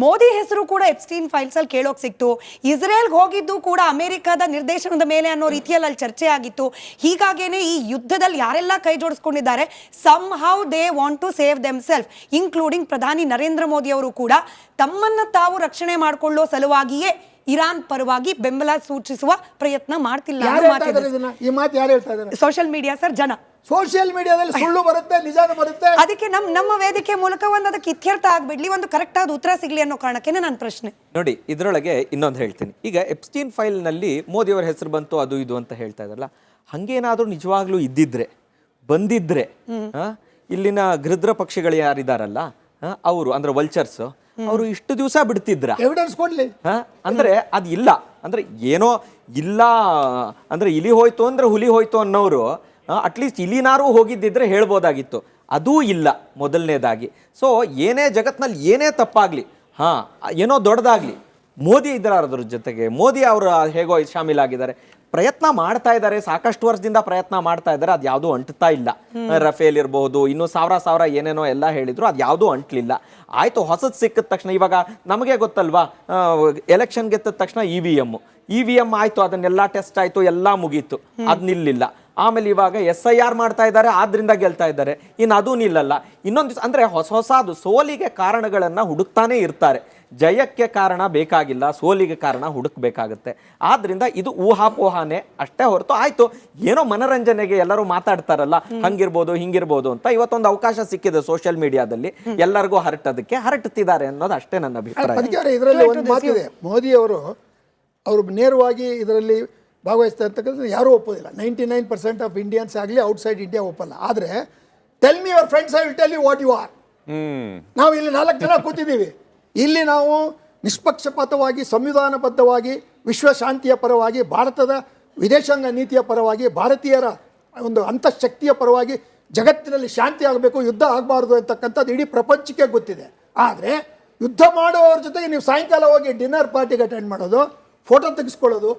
ಮೋದಿ ಹೆಸರು ಕೂಡ Epstein files ಅಲ್ಲಿ ಕೇಳೋಕ್ ಸಿಕ್ತು. ಇಸ್ರೇಲ್ಗೆ ಹೋಗಿದ್ದು ಕೂಡ ಅಮೆರಿಕದ ನಿರ್ದೇಶನದ ಮೇಲೆ ಅನ್ನೋ ರೀತಿಯಲ್ಲಿ ಅಲ್ಲಿ ಚರ್ಚೆ ಆಗಿತ್ತು. ಹೀಗಾಗೇನೆ ಈ ಯುದ್ಧದಲ್ಲಿ ಯಾರೆಲ್ಲ ಕೈ ಜೋಡಿಸ್ಕೊಂಡಿದ್ದಾರೆ, somehow they want to save them self, including ಪ್ರಧಾನಿ ನರೇಂದ್ರ ಮೋದಿ ಅವರು ಕೂಡ ತಮ್ಮನ್ನ ತಾವು ರಕ್ಷಣೆ ಮಾಡಿಕೊಳ್ಳೋ ಸಲುವಾಗಿಯೇ ಇರಾನ್ ಪರವಾಗಿ ಬೆಂಬಲ ಸೂಚಿಸುವ ಪ್ರಯತ್ನ ಮಾಡ್ತಿಲ್ಲ. ಸೋಷಿಯಲ್ ಮೀಡಿಯಾ ಸರ್, ಜನ ಸೋಷಿಯಲ್ ಮೀಡಿಯಾದಲ್ಲಿ ಸುಳ್ಳು ಬರುತ್ತೆ, ನಿಜಾನು ಬರುತ್ತೆ. ಅದಕ್ಕೆ ನಮ್ಮ ವೇದಿಕೆ ಮೂಲಕ ಅದಕ್ಕೆ ಇತ್ಯರ್ಥ ಆಗ್ಬಿಡ್ಲಿ, ಒಂದು ಕರೆಕ್ಟ್ ಆದ ಉತ್ತರ ಸಿಗ್ಲಿ ಅನ್ನೋ ಕಾರಣಕ್ಕೆ ನನ್ನ ಪ್ರಶ್ನೆ. ನೋಡಿ, ಇದರೊಳಗೆ ಇನ್ನೊಂದು ಹೇಳ್ತೀನಿ. ಈಗ ಎಪ್ಸ್ಟೀನ್ ಫೈಲ್ ನಲ್ಲಿ ಮೋದಿ ಅವರ ಹೆಸರು ಬಂತು, ಅದು ಇದು ಅಂತ ಹೇಳ್ತಾ ಇದ್ರಲ್ಲ, ಹಂಗೇನಾದ್ರೂ ನಿಜವಾಗ್ಲೂ ಇದ್ದಿದ್ರೆ ಬಂದಿದ್ರೆ ಇಲ್ಲಿನ ಗೃದ್ರ ಪಕ್ಷಿಗಳು ಯಾರಿದಾರಲ್ಲ ಅವರು, ಅಂದ್ರೆ ವಲ್ಚರ್ಸ್, ಅವರು ಇಷ್ಟು ದಿವಸ ಬಿಡ್ತಿದ್ರ? ಎವಿಡೆನ್ಸ್ ಕೊಡ್ಲಿ. ಅಂದ್ರೆ ಅದು ಇಲ್ಲ, ಅಂದ್ರೆ ಏನೋ ಇಲ್ಲ ಅಂದ್ರೆ ಇಲಿ ಹೋಯ್ತು ಅಂದ್ರೆ ಹುಲಿ ಹೋಯ್ತು ಅನ್ನೋರು ಅಟ್ಲೀಸ್ಟ್ ಇಲಿನಾರು ಹೋಗಿದ್ದಿದ್ರೆ ಹೇಳ್ಬೋದಾಗಿತ್ತು. ಅದೂ ಇಲ್ಲ ಮೊದಲನೇದಾಗಿ. ಸೊ ಏನೇ ಜಗತ್ನಲ್ಲಿ ಏನೇ ತಪ್ಪಾಗ್ಲಿ, ಏನೋ ದೊಡ್ಡದಾಗ್ಲಿ, ಮೋದಿ ಇದ್ದಾರೆ ಅದ್ರ ಜೊತೆಗೆ, ಮೋದಿ ಅವರು ಹೇಗೋ ಶಾಮೀಲಾಗಿದ್ದಾರೆ, ಪ್ರಯತ್ನ ಮಾಡ್ತಾ ಇದ್ದಾರೆ, ಸಾಕಷ್ಟು ವರ್ಷದಿಂದ ಪ್ರಯತ್ನ ಮಾಡ್ತಾ ಇದ್ದಾರೆ. ಅದು ಯಾವುದೂ ಅಂಟ್ತಾ ಇಲ್ಲ. ರಫೇಲ್ ಇರ್ಬೋದು, ಇನ್ನೂ ಸಾವಿರ ಏನೇನೋ ಎಲ್ಲ ಹೇಳಿದ್ರು, ಅದು ಯಾವುದೂ ಅಂಟ್ಲಿಲ್ಲ. ಆಯ್ತು, ಹೊಸದು ಸಿಕ್ಕಿದ ತಕ್ಷಣ ಇವಾಗ ನಮಗೆ ಗೊತ್ತಲ್ವಾ, ಎಲೆಕ್ಷನ್ ಗೆದ್ದ ತಕ್ಷಣ ಇ ವಿ ಎಮ್ ಆಯ್ತು, ಅದನ್ನೆಲ್ಲ ಟೆಸ್ಟ್ ಆಯ್ತು, ಎಲ್ಲ ಮುಗೀತು, ಅದು ನಿಲ್ಲಿಲ್ಲ. ಆಮೇಲೆ ಇವಾಗ SIR ಮಾಡ್ತಾ ಇದ್ದಾರೆ, ಆದ್ರಿಂದ ಗೆಲ್ತಾ ಇದ್ದಾರೆ, ಇನ್ನು ಅದೂ ನಿಲ್ಲಲ್ಲ. ಇನ್ನೊಂದು ಅಂದ್ರೆ ಹೊಸದು ಸೋಲಿಗೆ ಕಾರಣಗಳನ್ನ ಹುಡುಕ್ತಾನೆ ಇರ್ತಾರೆ. ಜಯಕ್ಕೆ ಕಾರಣ ಬೇಕಾಗಿಲ್ಲ, ಸೋಲಿಗೆ ಕಾರಣ ಹುಡುಕ್ಬೇಕಾಗತ್ತೆ. ಆದ್ರಿಂದ ಇದು ಊಹಾಪೋಹಾನೆ ಅಷ್ಟೇ ಹೊರತು, ಆಯ್ತು ಏನೋ ಮನರಂಜನೆಗೆ ಎಲ್ಲರೂ ಮಾತಾಡ್ತಾರಲ್ಲ, ಹಂಗಿರ್ಬೋದು ಹಿಂಗಿರ್ಬೋದು ಅಂತ ಇವತ್ತೊಂದು ಅವಕಾಶ ಸಿಕ್ಕಿದೆ ಸೋಷಿಯಲ್ ಮೀಡಿಯಾದಲ್ಲಿ, ಎಲ್ಲರಿಗೂ ಹರಟುತ್ತಿದ್ದಾರೆ ಅನ್ನೋದು ಅಷ್ಟೇ ನನ್ನ ಅಭಿಪ್ರಾಯ. ಇದರಲ್ಲಿ ಒಂದು ಮಾತಿದೆ, ಮೋದಿ ಅವರು ನೇರವಾಗಿ ಇದರಲ್ಲಿ ಭಾಗವಹಿಸ್ತಾ ಇರ್ತಕ್ಕಂಥ ಯಾರೂ ಒಪ್ಪೋದಿಲ್ಲ. 99% ಆಫ್ ಇಂಡಿಯನ್ಸ್ ಆಗಲಿ ಔಟ್ಸೈಡ್ ಇಂಡಿಯಾ ಒಪ್ಪಲ್ಲ. ಆದರೆ tell me your friends, I will tell you what you are. ನಾವು ಇಲ್ಲಿ 4 ಜನ ಕೂತಿದ್ದೀವಿ. ಇಲ್ಲಿ ನಾವು ನಿಷ್ಪಕ್ಷಪಾತವಾಗಿ, ಸಂವಿಧಾನಬದ್ಧವಾಗಿ, ವಿಶ್ವಶಾಂತಿಯ ಪರವಾಗಿ, ಭಾರತದ ವಿದೇಶಾಂಗ ನೀತಿಯ ಪರವಾಗಿ, ಭಾರತೀಯರ ಒಂದು ಅಂತಃಶಕ್ತಿಯ ಪರವಾಗಿ, ಜಗತ್ತಿನಲ್ಲಿ ಶಾಂತಿ ಆಗಬೇಕು, ಯುದ್ಧ ಆಗಬಾರ್ದು ಅಂತಕ್ಕಂಥದ್ದು ಇಡೀ ಪ್ರಪಂಚಕ್ಕೆ ಗೊತ್ತಿದೆ. ಆದರೆ ಯುದ್ಧ ಮಾಡುವವ್ರ ಜೊತೆಗೆ ನೀವು ಸಾಯಂಕಾಲ ಹೋಗಿ ಡಿನ್ನರ್ ಪಾರ್ಟಿಗೆ ಅಟೆಂಡ್ ಮಾಡೋದು, ಫೋಟೋ ತೆಗೆಸ್ಕೊಳ್ಳೋದು,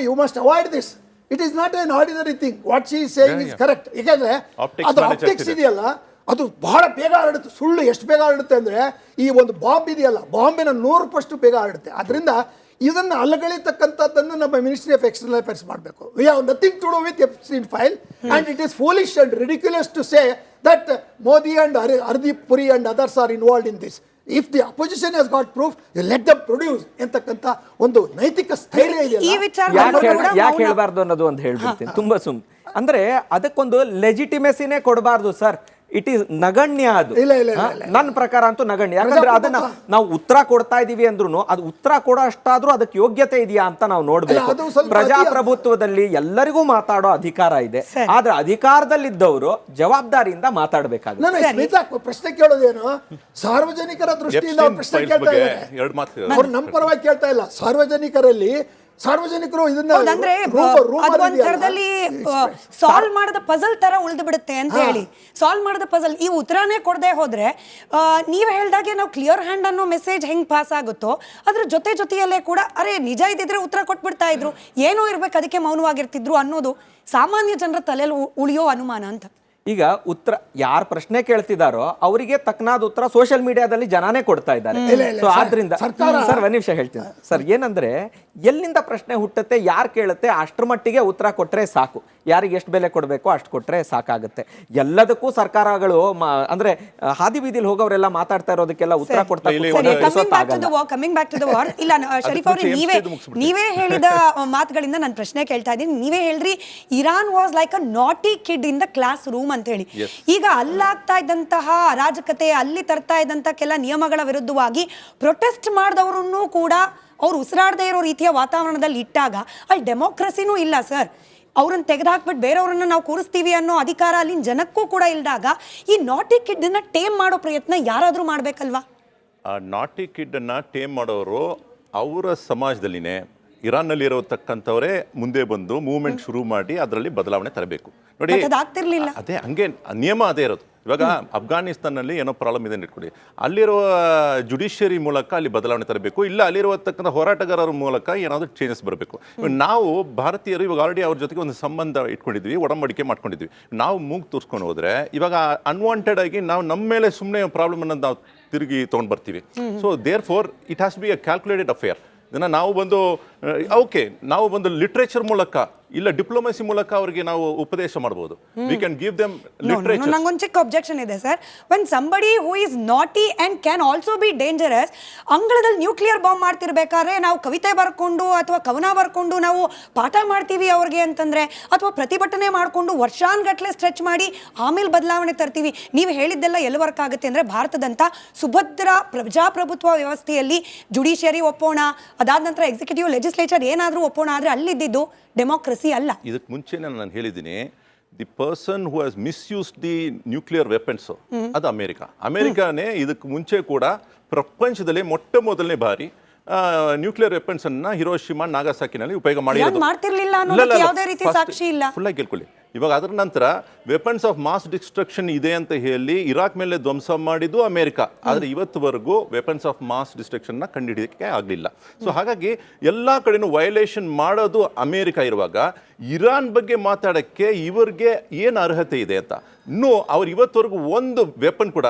you must avoid this. It is not an ordinary thing. What she is saying is correct. ಯಾಕಂದ್ರೆ ಅದು ಆಪ್ಟಿಕ್ಸ್ ಇದೆಯಲ್ಲ, ಅದು ಬಹಳ ಬೇಗ ಹರಡುತ್ತೆ. ಸುಳ್ಳು ಎಷ್ಟು ಬೇಗ ಹರಡುತ್ತೆ ಅಂದರೆ, ಈ ಒಂದು ಬಾಂಬ್ ಇದೆಯಲ್ಲ, ಬಾಂಬಿನ 100% ಬೇಗ ಹರಡುತ್ತೆ. ಅದರಿಂದ ಇದನ್ನು ಅಲ್ಲಗಳಿತಕ್ಕಂಥದ್ದನ್ನು ನಮ್ಮ ಮಿನಿಸ್ಟ್ರಿ ಆಫ್ ಎಕ್ಸ್ಟರ್ನಲ್ ಅಫೇರ್ಸ್ ಮಾಡಬೇಕು. We have nothing to do with Epstein file, and it is foolish and ridiculous to say that Modi and Hardeep Puri and others are involved in this. If the opposition has got proof, you let them produce ಎಂತಕ್ಕಂಥ ಒಂದು ನೈತಿಕ ಸ್ಥೈರ್ಯ ಇದೆಯಲ್ಲ, ಯಾಕೆ ಹೇಳಬಾರ್ದು ಅನ್ನೋದು ಒಂದು ಹೇಳ್ಬಿಡ್ತೀನಿ ತುಂಬಾ ಅಂದ್ರೆ ಅದಕ್ಕೊಂದು ಲೆಜಿಟಿಮೆಸಿನೇ ಕೊಡಬಾರ್ದು ಸರ್. It is ನಗಣ್ಯ. ಅದು ನನ್ನ ಪ್ರಕಾರ ಅಂತೂ ನಗಣ್ಯ. ಯಾಕಂದ್ರೆ ಅದನ್ನ ನಾವು ಉತ್ತರ ಕೊಡ್ತಾ ಇದೀವಿ ಅಂದ್ರೂ ಅದು ಉತ್ತರ ಕೊಡೋ ಅಷ್ಟಾದ್ರೂ ಅದಕ್ಕೆ ಯೋಗ್ಯತೆ ಇದೆಯಾ ಅಂತ ನಾವು ನೋಡ್ಬೇಕು. ಪ್ರಜಾಪ್ರಭುತ್ವದಲ್ಲಿ ಎಲ್ಲರಿಗೂ ಮಾತಾಡೋ ಅಧಿಕಾರ ಇದೆ, ಆದ್ರೆ ಅಧಿಕಾರದಲ್ಲಿದ್ದವರು ಜವಾಬ್ದಾರಿಯಿಂದ ಮಾತಾಡಬೇಕಾಗುತ್ತೆ. ಪ್ರಶ್ನೆ ಕೇಳೋದೇನು, ಸಾರ್ವಜನಿಕರ ದೃಷ್ಟಿಯಿಂದ ಪ್ರಶ್ನೆ ಕೇಳ್ತಾ ಇದ್ದಾರೆ. ಅವ್ರು ನಮ್ಮ ಪರವಾಗಿ ಕೇಳ್ತಾ ಇಲ್ಲ. ಸಾರ್ವಜನಿಕರು ಇದನ್ನ ಸಾಲ್ವ್ ಮಾಡದ ಪಜಲ್ ತರ ಉಳಿದು ಬಿಡುತ್ತೆ ಅಂತ ಹೇಳಿ, ಸಾಲ್ವ್ ಮಾಡದ ಪಜಲ್ ಈ ಉತ್ತರನೇ ಕೊಡದೆ ಹೋದ್ರೆ, ನೀವು ಹೇಳ್ದಾಗೆ ನಾವು ಕ್ಲಿಯರ್ ಹ್ಯಾಂಡ್ ಅನ್ನೋ ಮೆಸೇಜ್ ಹೆಂಗ್ ಪಾಸ್ ಆಗುತ್ತೋ ಅದ್ರ ಜೊತೆಯಲ್ಲೇ ಕೂಡ ಅರೆ ನಿಜ ಇದ್ದಿದ್ರೆ ಉತ್ತರ ಕೊಟ್ಬಿಡ್ತಾ ಇದ್ರು, ಏನೋ ಇರ್ಬೇಕು ಅದಕ್ಕೆ ಮೌನವಾಗಿರ್ತಿದ್ರು ಅನ್ನೋದು ಸಾಮಾನ್ಯ ಜನರ ತಲೆಯಲ್ಲಿ ಉಳಿಯೋ ಅನುಮಾನ ಅಂತ. ಈಗ ಉತ್ತರ ಯಾರು ಪ್ರಶ್ನೆ ಕೇಳ್ತಿದಾರೋ ಅವರಿಗೆ ತಕ್ಕನಾದ ಉತ್ತರ ಸೋಷಿಯಲ್ ಮೀಡಿಯಾದಲ್ಲಿ ಜನಾನೇ ಕೊಡ್ತಾ ಇದ್ದಾರೆ. ಸೊ ಆದ್ರಿಂದ ಸರ್ ಒಂದ್ ನಿಮಿಷ ಹೇಳ್ತೀನಿ ಸರ್, ಏನಂದ್ರೆ ಎಲ್ಲಿಂದ ಪ್ರಶ್ನೆ ಹುಟ್ಟುತ್ತೆ, ಯಾರು ಕೇಳುತ್ತೆ ಅಷ್ಟ್ರ ಮಟ್ಟಿಗೆ ಉತ್ತರ ಕೊಟ್ರೆ ಸಾಕು. ಯಾರಿಗೆ ಎಷ್ಟು ಬೆಲೆ ಕೊಡಬೇಕು ಅಷ್ಟು ಕೊಟ್ರೆ ಸಾಕಾಗುತ್ತೆ. ಎಲ್ಲದಕ್ಕೂ ಸರ್ಕಾರಗಳು ಅಂದ್ರೆ ಹಾದಿ ಬೀದಿಲಿ ಹೋಗೋರೆಲ್ಲ ಮಾತಾಡ್ತಾ ಇರೋದಕ್ಕೆಲ್ಲ ಉತ್ತರ ಕೊಡ್ತಾ coming back to the war. ಇಲ್ಲ ಶರೀಫ್ ಅವ್ರೆ, ನೀವೇ ಹೇಳಿದ ಮಾತುಗಳಿಂದ ನಾನು ಪ್ರಶ್ನೆ ಕೇಳ್ತಾ ಇದ್ದೀನಿ. ನೀವೇ ಹೇಳ್ರಿ, ಇರಾನ್ ವಾಸ್ ಲೈಕ್ ಅ ನಾಟಿ kid in the class room ಅಂತ ಹೇಳಿ. ಈಗ ಅಲ್ಲಾಗ್ತಾ ಇದ್ದಂತಹ ಅರಾಜಕತೆ, ಅಲ್ಲಿ ತರ್ತಾ ಇದ್ದಂತ ಕೆಲ ನಿಯಮಗಳ ವಿರುದ್ಧವಾಗಿ ಪ್ರೊಟೆಸ್ಟ್ ಮಾಡಿದವರನ್ನು ಕೂಡ ಅವ್ರು ಉಸಿರಾಡದೇ ಇರೋ ರೀತಿಯ ವಾತಾವರಣದಲ್ಲಿ ಇಟ್ಟಾಗ ಅಲ್ಲಿ ಡೆಮೋಕ್ರಸಿನೂ ಇಲ್ಲ ಸರ್. ಅವ್ರನ್ನ ತೆಗೆದುಹಾಕ್ಬಿಟ್ಟು ಬೇರೆಯವ್ರನ್ನ ನಾವು ಕೂರಿಸ್ತೀವಿ ಅನ್ನೋ ಅಧಿಕಾರ ಅಲ್ಲಿನ ಜನಕ್ಕೂ ಕೂಡ ಇಲ್ದಾಗ ಈ ನಾಟಿ ಕಿಡ್ ಅನ್ನ ಟೇಮ್ ಮಾಡೋ ಪ್ರಯತ್ನ ಯಾರಾದ್ರೂ ಮಾಡ್ಬೇಕಲ್ವಾ? ನಾಟಿ ಕಿಡ್ ಅನ್ನ ಟೇಮ್ ಮಾಡೋರು ಅವರ ಸಮಾಜದಲ್ಲಿನೇ ಇರಾನ್ನಲ್ಲಿ ಇರತಕ್ಕಂಥವರೇ ಮುಂದೆ ಬಂದು ಮೂವ್ಮೆಂಟ್ ಶುರು ಮಾಡಿ ಅದರಲ್ಲಿ ಬದಲಾವಣೆ ತರಬೇಕು. ನೋಡಿ, ಅದೇ ಹಂಗೆ ನಿಯಮ ಅದೇ ಇರೋದು. ಇವಾಗ ಅಫ್ಘಾನಿಸ್ತಾನಲ್ಲಿ ಏನೋ ಪ್ರಾಬ್ಲಮ್ ಇದೆ ಇಟ್ಕೊಳ್ಳಿ, ಅಲ್ಲಿರುವ ಜುಡಿಷಿಯರಿ ಮೂಲಕ ಅಲ್ಲಿ ಬದಲಾವಣೆ ತರಬೇಕು, ಇಲ್ಲ ಅಲ್ಲಿರುವತಕ್ಕಂಥ ಹೋರಾಟಗಾರರ ಮೂಲಕ ಏನಾದರೂ ಚೇಂಜಸ್ ಬರಬೇಕು. ನಾವು ಭಾರತೀಯರು ಇವಾಗ ಆಲ್ರೆಡಿ ಅವ್ರ ಜೊತೆಗೆ ಒಂದು ಸಂಬಂಧ ಇಟ್ಕೊಂಡಿದ್ವಿ, ಒಡಂಬಡಿಕೆ ಮಾಡ್ಕೊಂಡಿದ್ವಿ. ನಾವು ಮೂಗು ತೋರಿಸ್ಕೊಂಡು ಹೋದ್ರೆ ಇವಾಗ ಅನ್ವಾಂಟೆಡ್ ಆಗಿ ನಾವು ನಮ್ಮ ಮೇಲೆ ಸುಮ್ಮನೆ ಪ್ರಾಬ್ಲಮ್ ಅನ್ನೋದು ನಾವು ತಿರುಗಿ ತೊಗೊಂಡು ಬರ್ತೀವಿ. So therefore it has be a calculated affair. ಇದನ್ನು ನಾವು ಬಂದು ಓಕೆ ನಾವು ಬಂದು ಲಿಟ್ರೇಚರ್ ಮೂಲಕ ಇಲ್ಲ ಡಿಪ್ಲೊಮಸಿ ಮೂಲಕ ಅವರಿಗೆ ನಾವು ಉಪದೇಶ ಮಾಡಬಹುದು. We can give them literature. ನಂಗೊಂದು ಚಿಕ್ಕ ಅಬ್ಜೆಕ್ಷನ್ ಇದೆ sir. When somebody who is naughty and can also be dangerous, ಅಂಗಳದಲ್ಲಿ ನ್ಯೂಕ್ಲಿಯರ್ ಬಾಂಬ್ ಮಾಡ್ತಿರ್ಬೇಕಾದ್ರೆ ನಾವು ಕವಿತೆ ಬರ್ಕೊಂಡು ಅಥವಾ ಕವನ ಬರ್ಕೊಂಡು ನಾವು ಪಾಠ ಮಾಡ್ತೀವಿ ಅವ್ರಿಗೆ ಅಂತಂದ್ರೆ, ಅಥವಾ ಪ್ರತಿಭಟನೆ ಮಾಡಿಕೊಂಡು ವರ್ಷಾನ್ಗಟ್ಲೆ ಸ್ಟ್ರೆಚ್ ಮಾಡಿ ಆಮೇಲೆ ಬದಲಾವಣೆ ತರ್ತೀವಿ. ನೀವು ಹೇಳಿದ್ದೆಲ್ಲ ಎಲ್ಲಿ ವರ್ಕ್ ಆಗುತ್ತೆ ಅಂದರೆ, ಭಾರತದಂಥ ಸುಭದ್ರ ಪ್ರಜಾಪ್ರಭುತ್ವ ವ್ಯವಸ್ಥೆಯಲ್ಲಿ ಜುಡಿಷಿಯರಿ ಒಪ್ಪೋಣ, ಅದಾದ ನಂತರ ಎಕ್ಸಿಕ್ಯೂಟಿವ್ ಲೆಜಿಸ್ಲೇಚರ್ ಏನಾದರೂ ಒಪ್ಪೋಣ, ಆದರೆ ಅಲ್ಲಿದ್ದು ಡೆಮೋಕ್ರಸಿ ಅಲ್ಲ. ಇದಕ್ಕೆ ಮುಂಚೆನೇ ನಾನು ಹೇಳಿದ್ದೀನಿ, the person who has misused the nuclear weapons ಅದು ಅಮೆರಿಕಾನೇ ಇದಕ್ಕೆ ಮುಂಚೆ ಕೂಡ ಪ್ರಪಂಚದಲ್ಲಿ ಮೊದಲನೇ ಬಾರಿ ನ್ಯೂಕ್ಲಿಯರ್ ವೆಪನ್ಸ್ ಅನ್ನ ಹಿರೋಶಿಮಾ ನಾಗಾಸಾಕಿನಲ್ಲಿ ಉಪಯೋಗ ಮಾಡ್ತಿರ್ಲಿಲ್ಲ ಅನ್ನೋದಕ್ಕೆ ಯಾವುದೇ ರೀತಿ ಸಾಕ್ಷಿ ಇಲ್ಲ. ಫುಲ್ ಆಗಿ ಕೇಳ್ಕೊಳ್ಳಿ. ಇವಾಗ ಅದರ ನಂತರ ವೆಪನ್ಸ್ ಆಫ್ ಮಾಸ್ ಡಿಸ್ಟ್ರಕ್ಷನ್ ಇದೆ ಅಂತ ಹೇಳಿ ಇರಾಕ್ ಮೇಲೆ ಧ್ವಂಸ ಮಾಡಿದ್ದು ಅಮೆರಿಕ, ಆದರೆ ಇವತ್ತುವರೆಗೂ ವೆಪನ್ಸ್ ಆಫ್ ಮಾಸ್ ಡಿಸ್ಟ್ರಕ್ಷನ್ ನ ಕಂಡುಹಿಡಿಯಕ್ಕೆ ಆಗಲಿಲ್ಲ. ಸೊ ಹಾಗಾಗಿ ಎಲ್ಲಾ ಕಡೆನೂ ವಯೋಲೇಷನ್ ಮಾಡೋದು ಅಮೆರಿಕ ಇರುವಾಗ ಇರಾನ್ ಬಗ್ಗೆ ಮಾತಾಡಕ್ಕೆ ಇವ್ರಿಗೆ ಏನು ಅರ್ಹತೆ ಇದೆ ಅಂತ ಇನ್ನೂ ಅವ್ರು ಇವತ್ತುವರೆಗೂ ಒಂದು ವೆಪನ್ ಕೂಡ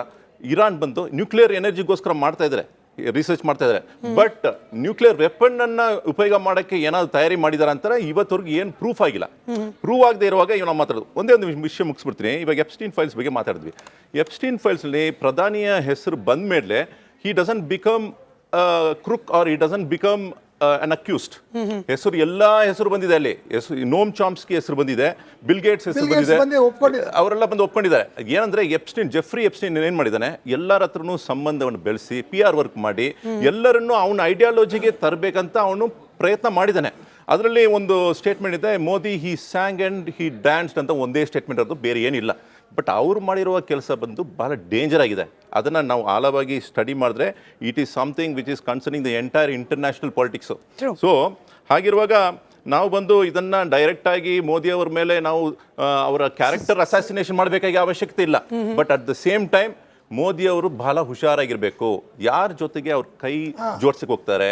ಇರಾನ್ ಬಂದು ನ್ಯೂಕ್ಲಿಯರ್ ಎನರ್ಜಿಗೋಸ್ಕರ ಮಾಡ್ತಾ ಇದ್ದಾರೆ, ರಿಸರ್ಚ್ ಮಾಡ್ತಾ ಇದ್ದಾರೆ. ಬಟ್ ನ್ಯೂಕ್ಲಿಯರ್ ವೆಪನ್ ಅನ್ನ ಉಪಯೋಗ ಮಾಡಕ್ಕೆ ಏನಾದ್ರು ತಯಾರಿ ಮಾಡಿದಾರ ಅಂತಾರೆ ಇವತ್ತವರೆಗೂ ಏನು ಪ್ರೂಫ್ ಆಗಿಲ್ಲ. ಪ್ರೂವ್ ಆಗದೆ ಇರುವಾಗ ನಾವು ಮಾತಾಡೋದು ಒಂದೇ ಒಂದು ವಿಷಯ ಮುಗಿಸ್ಬಿಡ್ತೀನಿ. ಇವಾಗ ಎಪ್ಸ್ಟೀನ್ ಫೈಲ್ಸ್ ಬಗ್ಗೆ ಮಾತಾಡಿದ್ವಿ. ಎಪ್ಸ್ಟೀನ್ ಫೈಲ್ಸ್ ಅಲ್ಲಿ ಪ್ರಧಾನಿಯ ಹೆಸರು ಬಂದ ಮೇಲೆ he doesn't become crook or he doesn't become an accused. ಹೆಸರು ಎಲ್ಲಾ ಹೆಸರು ಬಂದಿದೆ ಅಲ್ಲಿ. ನೋಮ್ ಚಾಮ್ಸ್ಕಿ ಹೆಸರು ಬಂದಿದೆ, ಬಿಲ್ ಗೇಟ್ಸ್ ಹೆಸರು ಬಂದಿದೆ, ಅವರೆಲ್ಲ ಬಂದು ಒಪ್ಕೊಂಡಿದ್ದಾರೆ. ಏನಂದ್ರೆ ಜೆಫ್ರಿ ಎಪ್ಸ್ಟೀನ್ ಏನ್ ಮಾಡಿದಾನೆ, ಎಲ್ಲರ ಹತ್ರನೂ ಸಂಬಂಧವನ್ನು ಬೆಳೆಸಿ PR ವರ್ಕ್ ಮಾಡಿ ಎಲ್ಲರನ್ನೂ ಅವನ ಐಡಿಯಾಲಜಿಗೆ ತರಬೇಕಂತ ಅವನು ಪ್ರಯತ್ನ ಮಾಡಿದ್ದಾನೆ. ಅದರಲ್ಲಿ ಒಂದು ಸ್ಟೇಟ್ಮೆಂಟ್ ಇದೆ, ಮೋದಿ ಹಿ ಸ್ಯಾಂಗ್ ಅಂಡ್ ಹಿ ಡ್ಯಾನ್ಸ್ಡ್ ಅಂತ ಒಂದೇ ಸ್ಟೇಟ್ಮೆಂಟ್ ಅದು, ಬೇರೆ ಏನಿಲ್ಲ. ಬಟ್ ಅವ್ರು ಮಾಡಿರುವ ಕೆಲಸ ಬಂದು ಬಹಳ ಡೇಂಜರ್ ಆಗಿದೆ. ಅದನ್ನು ನಾವು ಆಳವಾಗಿ ಸ್ಟಡಿ ಮಾಡಿದ್ರೆ it is something which is concerning the entire international politics. So ಹಾಗಿರುವಾಗ ನಾವು ಬಂದು ಇದನ್ನು ಡೈರೆಕ್ಟಾಗಿ ಮೋದಿ ಅವ್ರ ಮೇಲೆ ನಾವು ಅವರ ಕ್ಯಾರೆಕ್ಟರ್ ಅಸಾಸಿನೇಷನ್ ಮಾಡಬೇಕಾಗಿ ಅವಶ್ಯಕತೆ ಇಲ್ಲ. But at the same time Modi ಅವರು ಬಹಳ ಹುಷಾರಾಗಿರ್ಬೇಕು. ಯಾರ ಜೊತೆಗೆ ಅವ್ರ ಕೈ ಜೋಡ್ಸಕ್ ಹೋಗ್ತಾರೆ,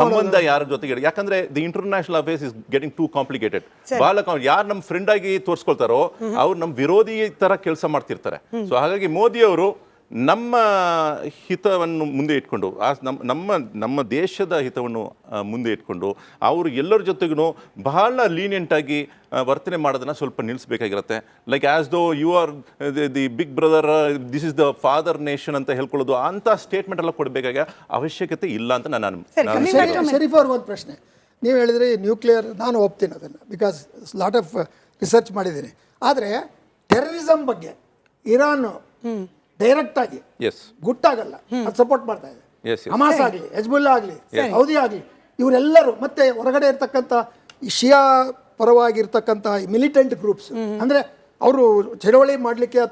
ಸಂಬಂಧ ಯಾರ ಜೊತೆಗೆ, ಯಾಕಂದ್ರೆ the international affairs is getting two complicated. ಬಹಳ ಯಾರು ನಮ್ಮ ಫ್ರೆಂಡ್ ಆಗಿ ತೋರಿಸ್ಕೊಳ್ತಾರೋ ಅವ್ರು ನಮ್ಮ ವಿರೋಧಿ ತರ ಕೆಲಸ ಮಾಡ್ತಿರ್ತಾರೆ. ಸೊ ಹಾಗಾಗಿ ಮೋದಿ ಅವರು ನಮ್ಮ ಹಿತವನ್ನು ಮುಂದೆ ಇಟ್ಕೊಂಡು ನಮ್ಮ ದೇಶದ ಹಿತವನ್ನು ಮುಂದೆ ಇಟ್ಕೊಂಡು ಅವರು ಎಲ್ಲರ ಜೊತೆಗೂ ಬಹಳ ಲೀನಿಯಂಟ್ ಆಗಿ ವರ್ತನೆ ಮಾಡೋದನ್ನ ಸ್ವಲ್ಪ ನಿಲ್ಲಿಸಬೇಕಾಗಿರುತ್ತೆ. Like as though you are the big brother, this is the father nation ಅಂತ ಹೇಳ್ಕೊಳ್ಳೋದು, ಅಂತ ಸ್ಟೇಟ್ಮೆಂಟ್ ಎಲ್ಲ ಕೊಡಬೇಕಾಗ ಅವಶ್ಯಕತೆ ಇಲ್ಲ ಅಂತ ನಾನು. ಶರೀಫ್ ಅವ್ರಿಗೆ ಒಂದು ಪ್ರಶ್ನೆ. ನೀವು ಹೇಳಿದ್ರೆ ನ್ಯೂಕ್ಲಿಯರ್, ನಾನು ಒಪ್ತೀನಿ ಅದನ್ನು, ಬಿಕಾಸ್ ಲಾಟ್ ಆಫ್ ರಿಸರ್ಚ್ ಮಾಡಿದ್ದೀನಿ. ಆದರೆ ಟೆರರಿಸಮ್ ಬಗ್ಗೆ ಇರಾನ್ ಡೈರೆಕ್ಟ್ ಆಗಿ ಗುಟ್ಟಾಗಲ್ಲ ಅದು ಸಪೋರ್ಟ್ ಮಾಡ್ತಾ ಇದೆ. ಹಮಾಸ್ ಆಗಲಿ, ಹೆಜ್ಬುಲ್ಲಾ ಆಗಲಿ, ಹೌದಿ ಆಗಲಿ, ಇವರೆಲ್ಲರೂ ಮತ್ತೆ ಹೊರಗಡೆ ಇರ್ತಕ್ಕಂಥ ಈ ಶಿಯಾ ಪರವಾಗಿರ್ತಕ್ಕಂಥ ಮಿಲಿಟೆಂಟ್ ಗ್ರೂಪ್ಸ್, ಅಂದರೆ ಅವರು ಚಳವಳಿ ಮಾಡಲಿಕ್ಕೆ ಅಥವಾ